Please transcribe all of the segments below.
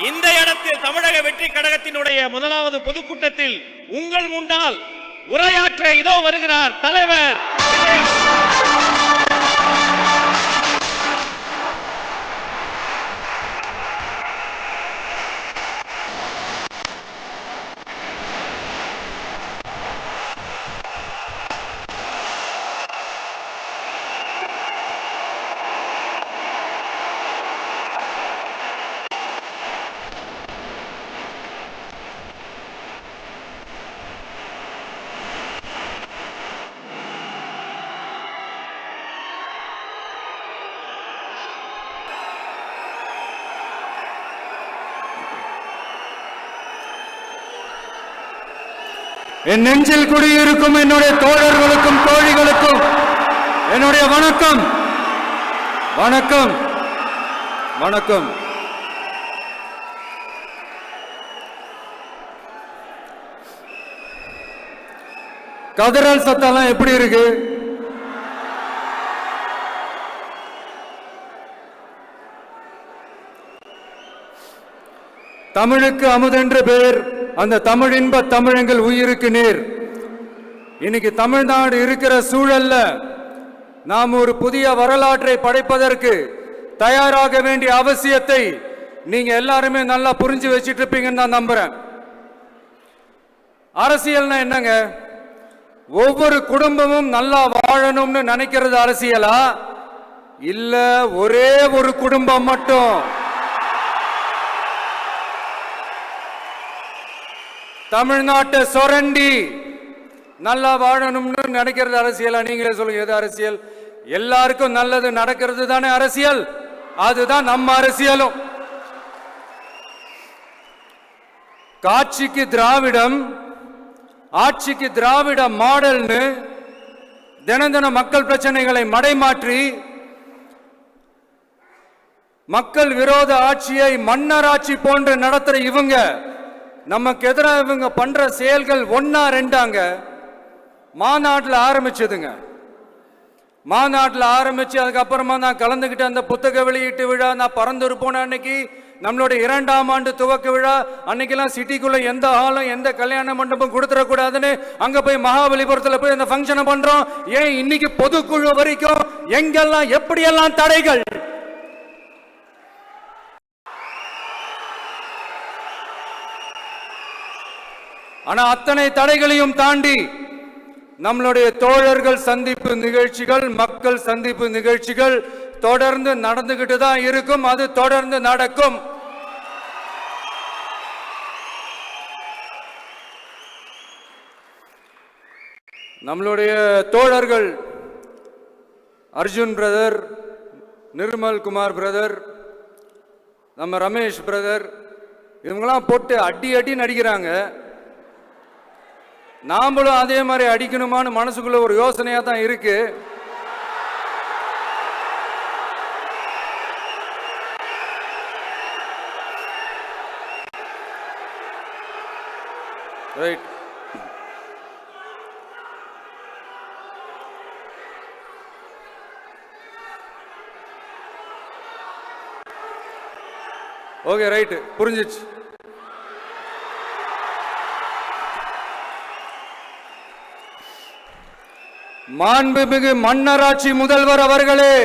இந்த இடத்தில் தமிழக வெற்றி கழகத்தினுடைய முதலாவது பொதுக்கூட்டத்தில் உங்கள் முன்னால் உரையாற்ற இதோ வருகிறார் தலைவர். என் நெஞ்சில் குடியிருக்கும் என்னுடைய தோழர்களுக்கும் தோழிகளுக்கும் என்னுடைய வணக்கம் வணக்கம் வணக்கம். கதறல் சத்தம்லாம் எப்படி இருக்கு? தமிழுக்கு அமுதென்று பேர், அந்த தமிழ் இன்ப தமிழங்கள் உயிருக்கு நேர். இன்னைக்கு தமிழ்நாடு இருக்கிற சூழல்ல நாம் ஒரு புதிய வரலாற்றை படைப்பதற்கு தயாராக வேண்டிய அவசியத்தை நீங்க எல்லாருமே நல்லா புரிஞ்சு வச்சிட்டு இருப்பீங்கன்னு நான் நம்புறேன். அரசியல்னா என்னங்க? ஒவ்வொரு குடும்பமும் நல்லா வாழணும்னு நினைக்கிறது அரசியலா? இல்ல ஒரே ஒரு குடும்பம் மட்டும் தமிழ்நாட்டை சொரண்டி நல்லா வாழணும்னு நினைக்கிறது அரசியலா? நீங்களே சொல்லுங்க, எது அரசியல்? எல்லாருக்கும் நல்லது நடக்கிறது தானே அரசியல். அதுதான் நம்ம அரசியலும். காட்சிக்கு திராவிடம், ஆட்சிக்கு திராவிட மாடல்னு தினம் தினம் மக்கள் பிரச்சனைகளை மடைமாற்றி மக்கள் விரோத ஆட்சியை மன்னராட்சி போன்று நடத்துற இவங்க நமக்கு எதிராக இவங்க பண்ற செயல்கள் ஒன்னா ரெண்டாங்க. மாநாட்டில் ஆரம்பிச்சதுங்க. மாநாட்டில் ஆரம்பிச்சு அதுக்கப்புறமா நான் கலந்துகிட்ட அந்த புத்தக வெளியீட்டு விழா, நான் பறந்துரு போன அன்னைக்கு நம்மளுடைய 2ஆம் ஆண்டு துவக்க விழா அன்னைக்கெல்லாம் சிட்டிக்குள்ள எந்த ஹாலும் எந்த கல்யாண மண்டபம் கொடுத்துடக்கூடாதுன்னு அங்க போய் மகாபலிபுரத்தில் போய் அந்த ஃபங்க்ஷனை பண்றோம். ஏன் இன்னைக்கு பொதுக்குழு வரைக்கும் எங்கெல்லாம் எப்படியெல்லாம் தடைகள்? ஆனா அத்தனை தடைகளையும் தாண்டி நம்மளுடைய தோழர்கள் சந்திப்பு நிகழ்ச்சிகள், மக்கள் சந்திப்பு நிகழ்ச்சிகள் தொடர்ந்து நடந்துகிட்டு தான் இருக்கும். அது தொடர்ந்து நடக்கும். நம்மளுடைய தோழர்கள் அர்ஜுன் பிரதர், நிர்மல் குமார் பிரதர், நம்ம ரமேஷ் பிரதர், இவங்கெல்லாம் போட்டு அடி அடி நடிக்கிறாங்க. நாமளும் அதே மாதிரி அடிக்கணுமான்னு மனசுக்குள்ள ஒரு யோசனையா தான் இருக்கு. ரைட். ஓகே, ரைட், புரிஞ்சிச்சு. மாண்புமிகு மன்னராட்சி முதல்வர் அவர்களே,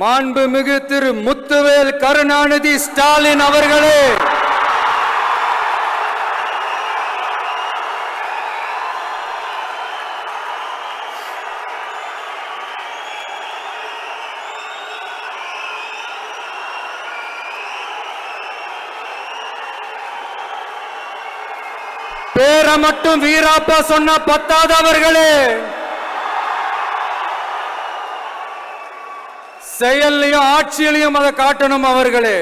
மாண்புமிகு திரு முத்துவேல் கருணாநிதி ஸ்டாலின் அவர்களே, பேரை மட்டும் வீராப்பா சொன்ன பத்தாதவர்களே, செயல்லையும் ஆட்சியிலையும் அதை காட்டணும் அவர்களே.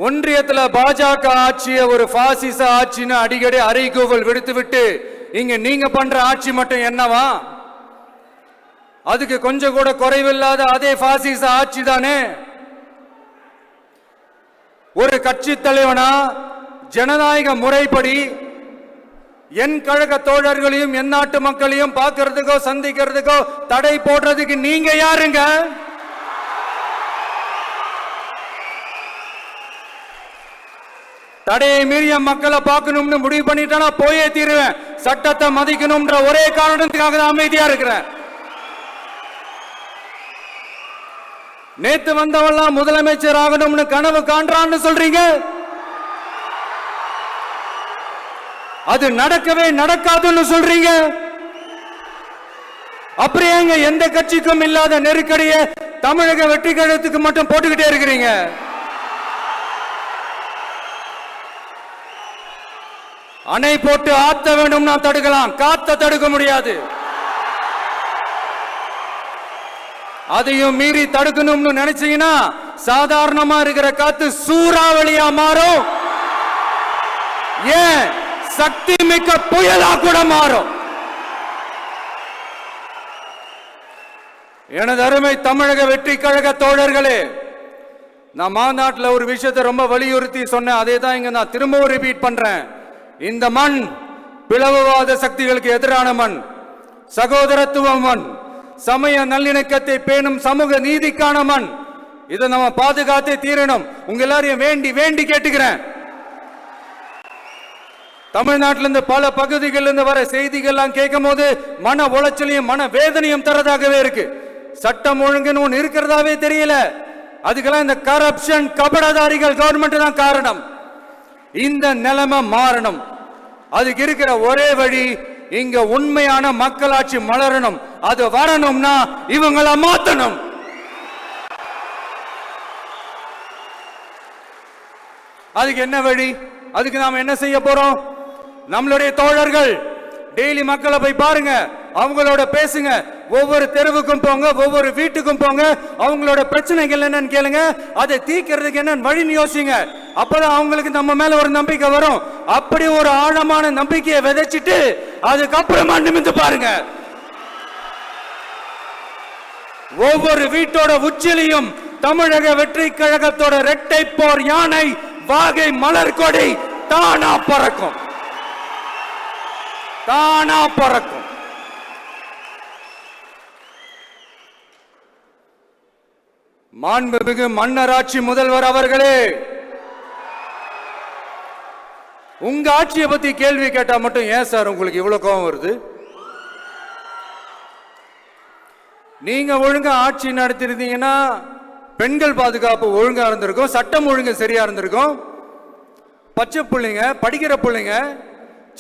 ஒன்றியத்தில் பாஜக ஆட்சியை ஒரு பாசிச ஆட்சின்னு அடிக்கடி அறைகூவல் விடுத்துவிட்டு இங்க நீங்க பண்ற ஆட்சி மட்டும் என்னவா? அதுக்கு கொஞ்சம் கூட குறைவில்லாத அதே பாசிச ஆட்சி தானே. ஒரு கட்சி தலைவனா ஜனநாயக முறைப்படி என் கழக தோழர்களையும் என் நாட்டு மக்களையும் பார்க்கறதுக்கோ சந்திக்கிறதுக்கோ தடை போடுறதுக்கு நீங்க யாருங்க? தடையை மீறிய மக்களை பார்க்கணும்னு முடிவு பண்ணிட்டா போயே தீருவேன். சட்டத்தை மதிக்கணும்ன்ற ஒரே காரணத்துக்காக தான் அமைதியா இருக்கிறேன். நேத்து வந்தவெல்லாம் முதலமைச்சர் ஆகணும்னு கனவு காண்றான்னு சொல்றீங்க. அது நடக்கவே நடக்காதுன்னு சொல்றீங்க. அப்புறம் ஏங்க எந்த கட்சிக்கும் இல்லாத நெருக்கடியை தமிழக வெற்றி கழகத்துக்கு மட்டும் போட்டுக்கிட்டே இருக்கிறீங்க? அணை போட்டு ஆத்த வேண்டும்னா தடுக்கலாம், காத்த தடுக்க முடியாது. அதையும் மீறி தடுக்கணும்னு நினைச்சீங்கன்னா சாதாரணமா இருக்கிற காத்து சூறாவளியா மாறும். ஏன் சக்தி மிக்க புயலா கூட மாறும். எனது அருமை தமிழக வெற்றி கழக தோழர்களே, நான் மாநாட்டில் ஒரு விஷயத்தை ரொம்ப வலியுறுத்தி சொன்னேன். அதே தான் இங்க நான் திரும்பவும் ரிப்பீட் பண்றேன். இந்த மண் பிளவுவாத சக்திகளுக்கு எதிரான மண், சகோதரத்துவ மண், சமய நல்லிணக்கத்தை பேணும் சமூக நீதிக்கான மண். இதை நம்ம பாதுகாத்தே தீரணும். உங்க எல்லாரையும் வேண்டி வேண்டி கேட்டுக்கிறேன். தமிழ்நாட்டிலிருந்து பல பகுதிகளிலிருந்து வர செய்திகள்லாம் கேட்கும் போது மன உளைச்சலையும் மன வேதனையும் தரதாகவே இருக்கு. சட்டம் ஒழுங்குன்னு ஒன்று இருக்கிறதாவே தெரியல. அதுக்கெல்லாம் இந்த கரப்ஷன் கபடதாரிகள் கவர்மெண்ட் தான் காரணம். இந்த நிலைமை மாறணும். அதுக்கு இருக்கிற ஒரே வழி, இங்க உண்மையான மக்களாட்சி மலரணும். அது வரணும்னா இவங்களை மாத்தணும். அதுக்கு என்ன வழி? அதுக்கு நாம என்ன செய்ய போறோம்? நம்மளுடைய தோழர்கள் டெய்லி மக்களை போய் பாருங்க, அவங்களோட பேசுங்க, ஒவ்வொரு தெருவுக்கும் போங்க, ஒவ்வொரு வீட்டுக்கும் போங்க, அவங்களோட பிரச்சனைகள் என்னன்னு கேளுங்க, அதை தீர்க்கிறதுக்கு என்ன வழின்னு யோசிங்க. அப்பதான் அவங்களுக்கு நம்ம மேல ஒரு நம்பிக்கை வரும். அப்படி ஒரு ஆழமான நம்பிக்கையை விதைச்சிட்டு அதுக்கப்புறமா நிமிந்து பாருங்க. ஒவ்வொரு வீட்டோட உச்சிலையும் தமிழக வெற்றி கழகத்தோட இரட்டை போர் யானை வாகை மலர் கொடி தானா பறக்கும், தானா பறக்கும். மாண்புமிகு மன்னராட்சி முதல்வர் அவர்களே, உங்க ஆட்சியை பத்தி கேள்வி கேட்டா மட்டும் ஏன் சார் உங்களுக்கு இவ்வளவு கோபம் வருது? நீங்க ஒழுங்கா ஆட்சி நடத்திருந்தீங்கன்னா பெண்கள் பாதுகாப்பு ஒழுங்கா இருந்திருக்கும், சட்டம் ஒழுங்கு சரியா இருந்திருக்கும். பச்சை பிள்ளைங்க, படிக்கிற பிள்ளைங்க,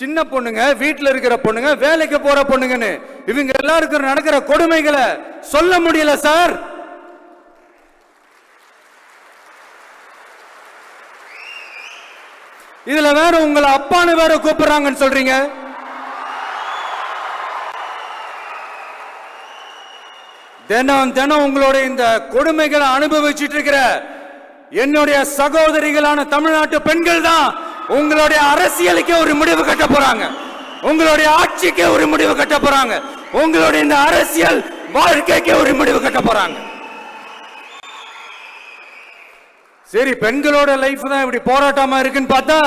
சின்ன பொண்ணுங்க, வீட்டில் இருக்கிற பொண்ணுங்க, வேலைக்கு போற பொண்ணுங்கன்னு இவங்க எல்லாருக்கும் நடக்கிற கொடுமைகளை சொல்ல முடியல சார். இதுல வேற உங்களை அப்பான்னு வேற கூப்பிடுறாங்கன்னு சொல்றீங்க. தினம் தினம் உங்களுடைய இந்த கொடுமைகளை அனுபவிச்சுட்டு இருக்கிற என்னுடைய சகோதரிகளான தமிழ்நாட்டு பெண்கள் தான் உங்களுடைய அரசியலுக்கு ஒரு முடிவு கட்ட போறாங்க, உங்களுடைய ஆட்சிக்கு ஒரு முடிவு கட்ட போறாங்க, உங்களுடைய இந்த அரசியல் வாழ்க்கைக்கு ஒரு முடிவு கட்ட போறாங்க. சரி, பெண்களோட லைஃப் தான் இப்படி போராட்டமா இருக்குன்னு பார்த்தா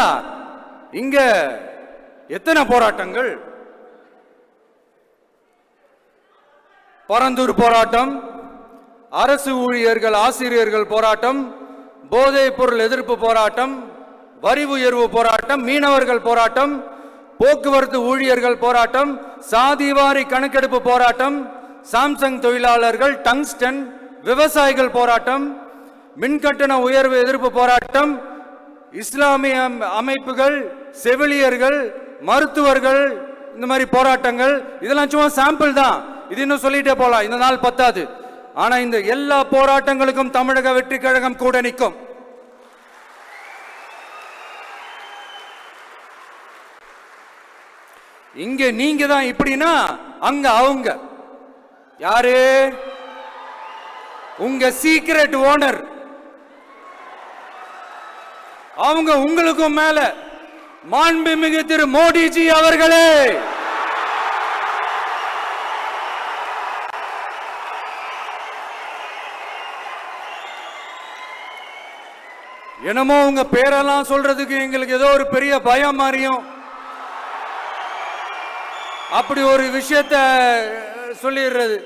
இங்க எத்தனை போராட்டங்கள்? பரந்தூர் போராட்டம், அரசு ஊழியர்கள் ஆசிரியர்கள் போராட்டம், போதைப் பொருள் எதிர்ப்பு போராட்டம், வரி உயர்வு போராட்டம், மீனவர்கள் போராட்டம், போக்குவரத்து ஊழியர்கள் போராட்டம், சாதிவாரி கணக்கெடுப்பு போராட்டம், சாம்சங் தொழிலாளர்கள், டங்ஸ்டன், விவசாயிகள் போராட்டம், மின்கட்டண உயர்வு எதிர்ப்பு போராட்டம், இஸ்லாமிய அமைப்புகள், செவிலியர்கள், மருத்துவர்கள், இந்த மாதிரி போராட்டங்கள். இதெல்லாம் சும்மா சாம்பிள் தான். இது இன்னும் சொல்லிட்டே போலாம், இந்த நாள் பத்தாது. ஆனா இந்த எல்லா போராட்டங்களுக்கும் தமிழக வெற்றி கழகம் கூட நிற்கும். இங்க நீங்க தான் இப்படின்னா அங்க அவங்க யாரு? உங்க சீக்ரெட் ஓனர். அவங்க உங்களுக்கும் மேல மாண்புமிகு திரு மோடிஜி அவர்களே, என்னமோ உங்க பேரெல்லாம் சொல்றதுக்கு எங்களுக்கு ஏதோ ஒரு பெரிய பயம் மாறியும். அப்படி ஒரு விஷயத்த சொல்லிடுறது.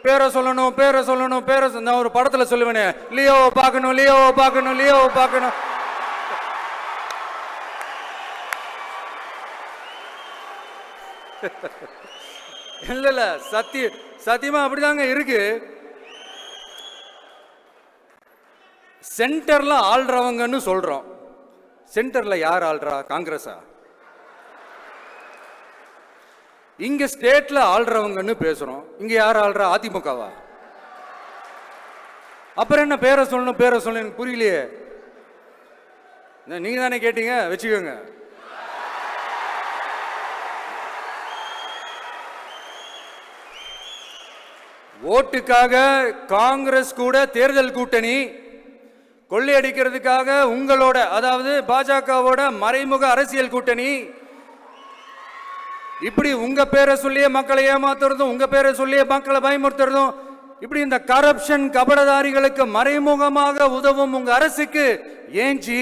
பேரை சொல்லணும், பேரை சொல்லணும், பேரை நான் ஒரு படத்துல சொல்லுவேனே, லியோவை பார்க்கணும், லியோவை பார்க்கணும், லியோவை பார்க்கணும். இல்ல சத்தியமா அப்படிதாங்க இருக்கு. சென்டர்ல ஆள்றவங்கன்னு சொல்றோம். சென்டர்ல யார் ஆள்றா? காங்கிரஸா? இங்க ஸ்டேட்ல ஆள்றவங்கன்னு பேசுறோம். இங்க யார் ஆள்றா? அதிமுகவா? அப்புறம் என்ன பேரை சொல்லணும், பேரை சொல்லணும்? எனக்கு புரியலையே. நீங்க தானே கேட்டீங்க, வச்சுக்கோங்க. ஓட்டுக்காக காங்கிரஸ் கூட தேர்தல் கூட்டணி, கொள்ளையடிக்கிறதுக்காக உங்களோட, அதாவது பாஜகவோட மறைமுக அரசியல் கூட்டணி, இப்படி உங்க பேரை சொல்லியே மக்களை ஏமாத்துறதும், உங்க பேரை சொல்லியே மக்களை பயமுறுத்துறதும், இப்படி இந்த கரப்ஷன் கபடதாரிகளுக்கு மறைமுகமாக உதவும் உங்க அரசுக்கு ஏஞ்சி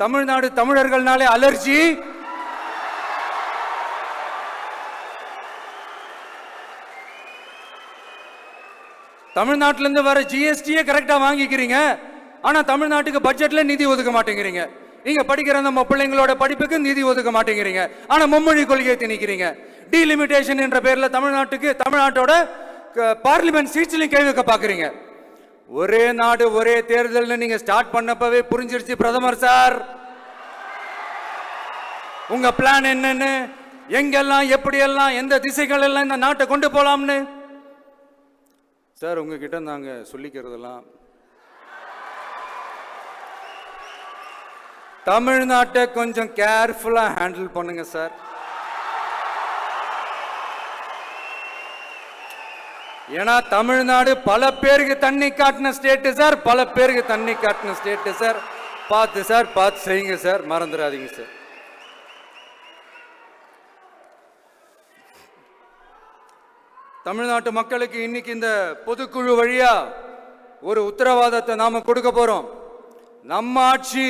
தமிழ்நாடு தமிழர்கள்னாலே அலர்ஜி. தமிழ்நாட்டிலிருந்து வர ஜிஎஸ்டியே கரெக்டா வாங்கிக்கிறீங்க, ஆனா தமிழ்நாட்டுக்கு பட்ஜெட்ல நிதி ஒதுக்க மாட்டேங்கிறீங்க. நீங்க படிக்கிற நம்ம பிள்ளைங்களோட படிப்புக்கு நிதி ஒதுக்க மாட்டேங்கிறீங்க, ஆனா மும்மொழி கொள்கையை திணிக்கிறீங்க. டீலிமிட்டேஷன் என்ற பேர்ல தமிழ்நாட்டோட பார்லிமெண்ட் சீட்ஸ்லையும் கை வைக்க பாக்குறீங்க. ஒரே நாடு ஒரே தேர்தல் நீங்க ஸ்டார்ட் பண்ணப்பவே புரிஞ்சிருச்சு பிரதமர் சார், உங்க பிளான் என்னன்னு, எங்கெல்லாம் எப்படியெல்லாம் எந்த திசைகள் எல்லாம் இந்த நாட்டை கொண்டு போலாம்னு. சார் உங்ககிட்ட நாங்க சொல்லிக்கிறதெல்லாம், தமிழ்நாட்டை கொஞ்சம் கேர்ஃபுல்லா ஹேண்டில் பண்ணுங்க சார். ஏன்னா தமிழ்நாடு பல பேருக்கு தண்ணி காட்டின ஸ்டேட் சார், பல பேருக்கு தண்ணி காட்டின ஸ்டேட் சார். பார்த்து செய்யுங்க சார், மறந்துடாதீங்க சார். தமிழ்நாட்டு மக்களுக்கு இன்னைக்கு இந்த பொதுக்குழு வழியா ஒரு உத்தரவாதத்தை நாம கொடுக்க போறோம். நம்ம ஆட்சி,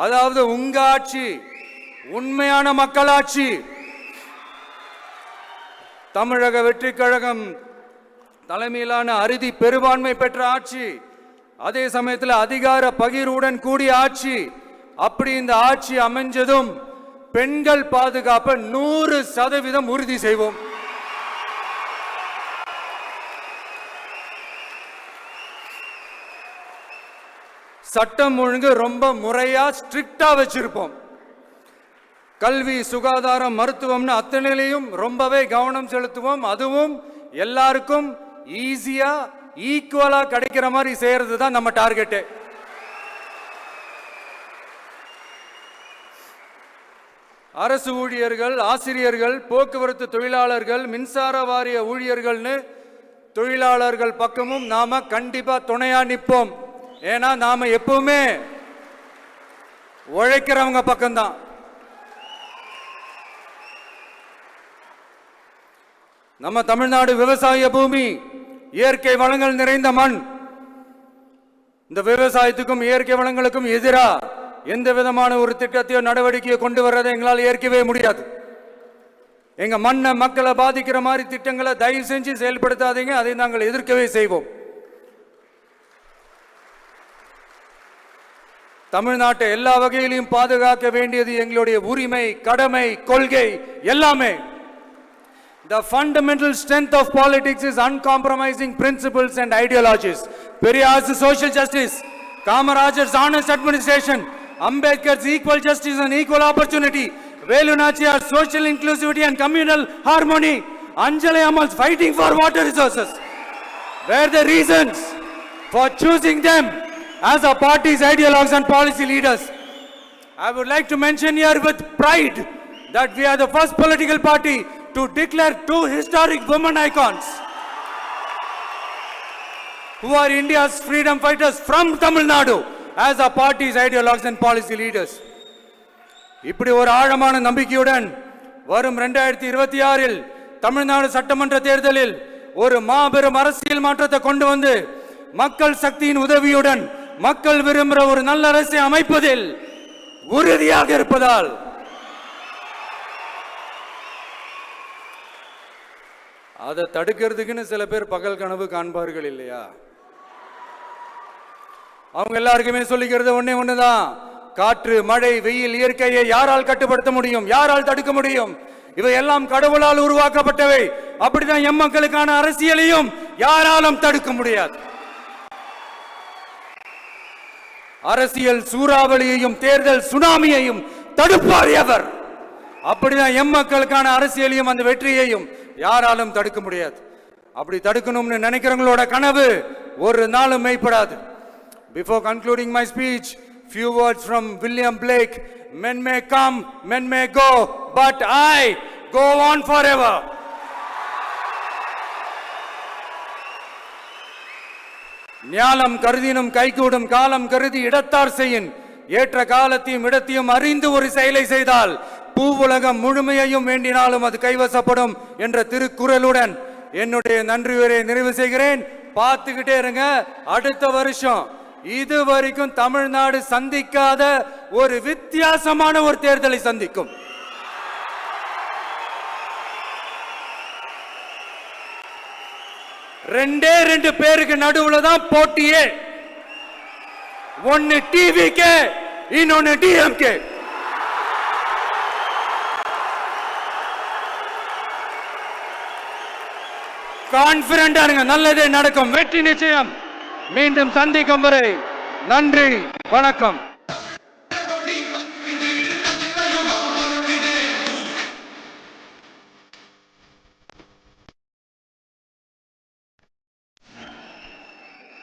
அதாவது உங்க ஆட்சி, உண்மையான மக்களாட்சி, தமிழக வெற்றி கழகம் தலைமையிலான அறுதி பெரும்பான்மை பெற்ற ஆட்சி, அதே சமயத்தில் அதிகார பகிர்வுடன் கூடிய ஆட்சி. அப்படி இந்த ஆட்சி அமைஞ்சதும் பெண்கள் பாதுகாப்பை 100% உறுதி செய்வோம். சட்டம் ஒழுங்கு ரொம்ப முறையா ஸ்ட்ரிக்டா வச்சிருப்போம். கல்வி, சுகாதாரம், மருத்துவம்னு அத்தனையிலையும் ரொம்பவே கவனம் செலுத்துவோம். அதுவும் எல்லாருக்கும் ஈஸியா ஈக்குவலா கிடைக்கிற மாதிரி செய்யறது தான் நம்ம டார்கெட். அரசு ஊழியர்கள், ஆசிரியர்கள், போக்குவரத்து தொழிலாளர்கள், மின்சார வாரிய ஊழியர்கள்னு தொழிலாளர்கள் பக்கமும் நாம கண்டிப்பா துணையா நிற்போம். ஏன்னா நாம எப்பவுமே உழைக்கிறவங்க பக்கம்தான். நம்ம தமிழ்நாடு விவசாய பூமி, இயற்கை வளங்கள் நிறைந்த மண். இந்த விவசாயத்துக்கும் இயற்கை வளங்களுக்கும் எதிரா எந்த விதமான ஒரு திட்டத்தையோ நடவடிக்கையோ கொண்டு வர்றதை எங்களால் ஏற்கவே முடியாது. எங்க மண்ணை, மக்களை பாதிக்கிற மாதிரி திட்டங்களை தயவு செஞ்சு செயல்படுத்தாதீங்க. அதை நாங்கள் எதிர்க்கவே செய்வோம். தமிழ்நாட்டை எல்லா வகையிலும் பாதுகாக்க வேண்டியது எங்களுடைய உரிமை, கடமை, கொள்கை எல்லாமே. The fundamental strength of politics is uncompromising principles and ideologies. Periyar's social justice, Kamaraj's honest administration, Ambedkar's equal justice and equal opportunity, Velu Nachiyar's social inclusivity and communal harmony, Anjali Amal's fighting for water resources were the reasons for choosing them as our party's ideologues and policy leaders. I would like to mention here with pride that we are the first political party to declare two historic women icons who are India's freedom fighters from Tamil Nadu as our party's ideologues and policy leaders. இப்படி ஒரு ஆழமான நம்பிக்கையுடன் வரும் 2026 தமிழ்நாடு சட்டமன்ற தேர்தலில் ஒரு மாபெரும் அரசியல் மாற்றத்தை கொண்டு வந்து மக்கள் சக்தியின் உதவியுடன் மக்கள் விரும்புகிற ஒரு நல்ல அரசை அமைப்பதில் உறுதியாக இருப்பதால் அதை தடுக்கிறதுக்குன்னு சில பேர் பகல் கனவு காண்பார்கள் இல்லையா? அவங்க எல்லாருக்குமே சொல்லிக்கிறது ஒண்ணே ஒண்ணுதான். காற்று, மழை, வெயில், இயற்கையை யாரால் கட்டுப்படுத்த முடியும்? யாரால் தடுக்க முடியும்? இவை எல்லாம் கடவுளால் உருவாக்கப்பட்டவை. அப்படிதான் எம் மக்களுக்கான அரசியலையும் யாராலும் தடுக்க முடியாது. அரசியல் சூறாவளியையும் தேர்தல் சுனாமியையும் தடுப்பார் எவர். அப்படிதான் எம் மக்களுக்கான அரசியலையும் அந்த வெற்றியையும் யாராலும் தடுக்க முடியாது. அப்படி தடுக்கணும்னு நினைக்கிறவங்களோட கனவு ஒரு நாளும் மெய்ப்படாது. Before concluding my speech, few words from William Blake. Men may come, men may go, but I go on forever. ஞாலம் கருதினும் கைகூடும் காலம் கருதி இடத்தார் செய்யின். ஏற்ற காலத்தையும் இடத்தையும் அறிந்து ஒரு செயலை செய்தால் பூவுலகம் முழுமையையும் வேண்டினாலும் அது கைவசப்படும் என்ற திருக்குறளுடன் என்னுடைய நன்றியுரை நிறைவு செய்கிறேன். பார்த்துக்கிட்டே இருங்க. அடுத்த வருஷம் இது வரைக்கும் தமிழ்நாடு சந்திக்காத ஒரு வித்தியாசமான ஒரு தேர்தலை சந்திக்கும். ரெண்டு பேருக்கு நடுவுல தான் போட்டியே. ஒன்னு டிவிகே, இன்னொன்னு டிஎம்கே. கான்பிடண்டா இருங்க, நல்லதே நடக்கும், வெற்றி நிச்சயம். மீண்டும் சந்திக்கும் வரை நன்றி, வணக்கம்.